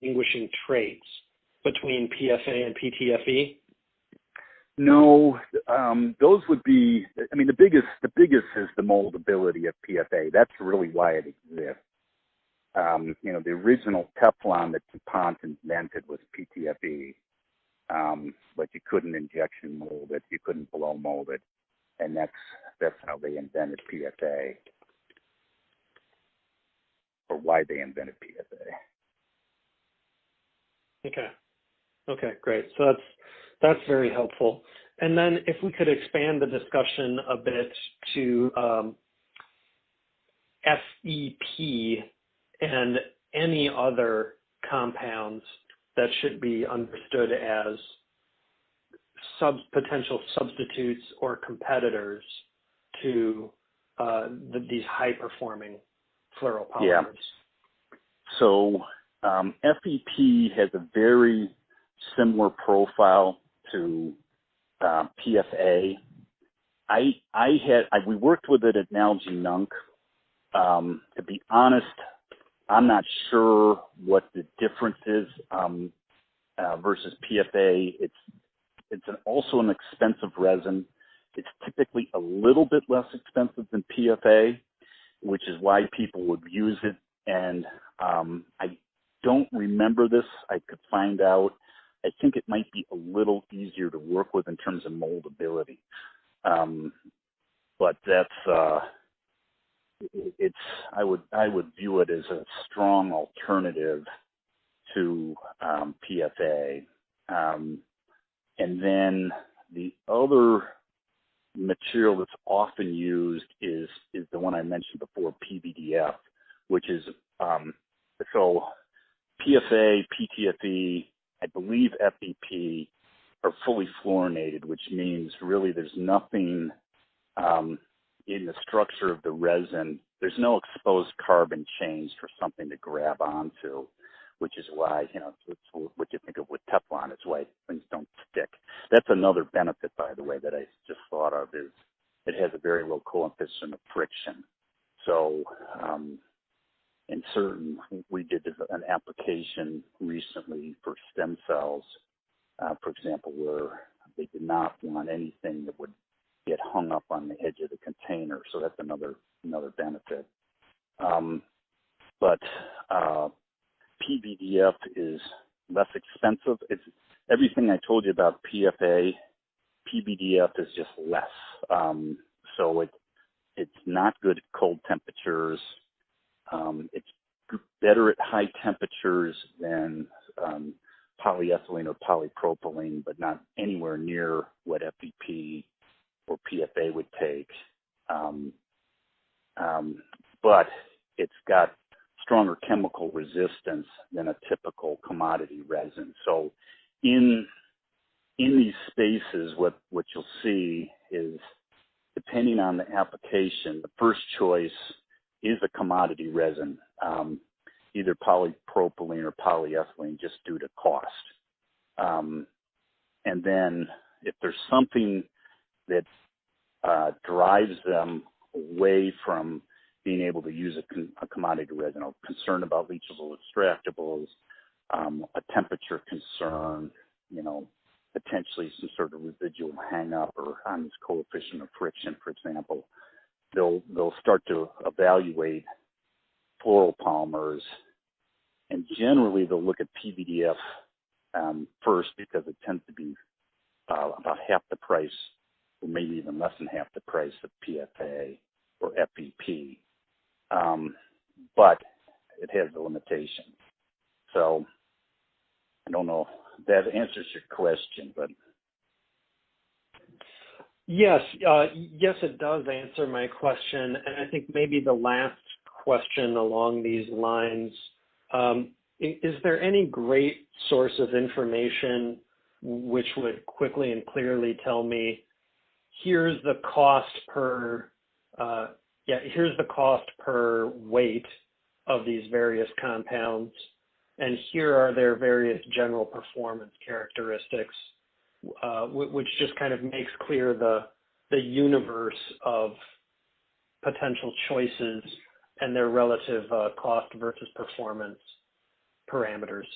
distinguishing traits between PFA and PTFE? No, those would be, I mean, the biggest is the moldability of PFA. That's really why it exists. The original Teflon that DuPont invented was PTFE, but you couldn't injection mold it, you couldn't blow mold it, and that's how they invented PFA, or why they invented PFA. Okay, great. So that's very helpful. And then if we could expand the discussion a bit to FEP and any other compounds that should be understood as potential substitutes or competitors to these high-performing fluoropolymers. Yeah. So FEP has a very similar profile to PFA. We worked with it at Nalgene Nunk. To be honest, I'm not sure what the difference is versus PFA. It's also an expensive resin. It's typically a little bit less expensive than PFA, which is why people would use it. And I don't remember this. I could find out. I think it might be a little easier to work with in terms of moldability. But that's I would view it as a strong alternative to PFA. And then the other material that's often used is the one I mentioned before, PVDF, which is so PFA, PTFE, I believe FEP are fully fluorinated, which means really there's nothing in the structure of the resin. There's no exposed carbon chains for something to grab onto, which is why, it's what you think of with Teflon. It's why things don't stick. That's another benefit, by the way, that I just thought of is it has a very low coefficient of friction. So we did an application recently for stem cells, for example, where they did not want anything that would get hung up on the edge of the container. So that's another benefit. But PVDF is less expensive. It's everything I told you about PFA. PVDF is just less. So it's not good at cold temperatures. It's better at high temperatures than polyethylene or polypropylene, but not anywhere near what FEP or PFA would take. But it's got stronger chemical resistance than a typical commodity resin. So in these spaces, what you'll see is, depending on the application, the first choice is a commodity resin, either polypropylene or polyethylene, just due to cost. And then if there's something that drives them away from being able to use a commodity resin, a concern about leachable extractables, a temperature concern, potentially some sort of residual hang-up or on this coefficient of friction, for example, they'll start to evaluate fluoropolymers, and generally they'll look at PVDF first because it tends to be about half the price, or maybe even less than half the price of PFA or FEP. But it has a limitation. So I don't know if that answers your question, but. Yes, it does answer my question. And I think maybe the last question along these lines, is there any great source of information which would quickly and clearly tell me, here's the cost per weight of these various compounds, and here are their various general performance characteristics, which just kind of makes clear the universe of potential choices and their relative cost versus performance parameters?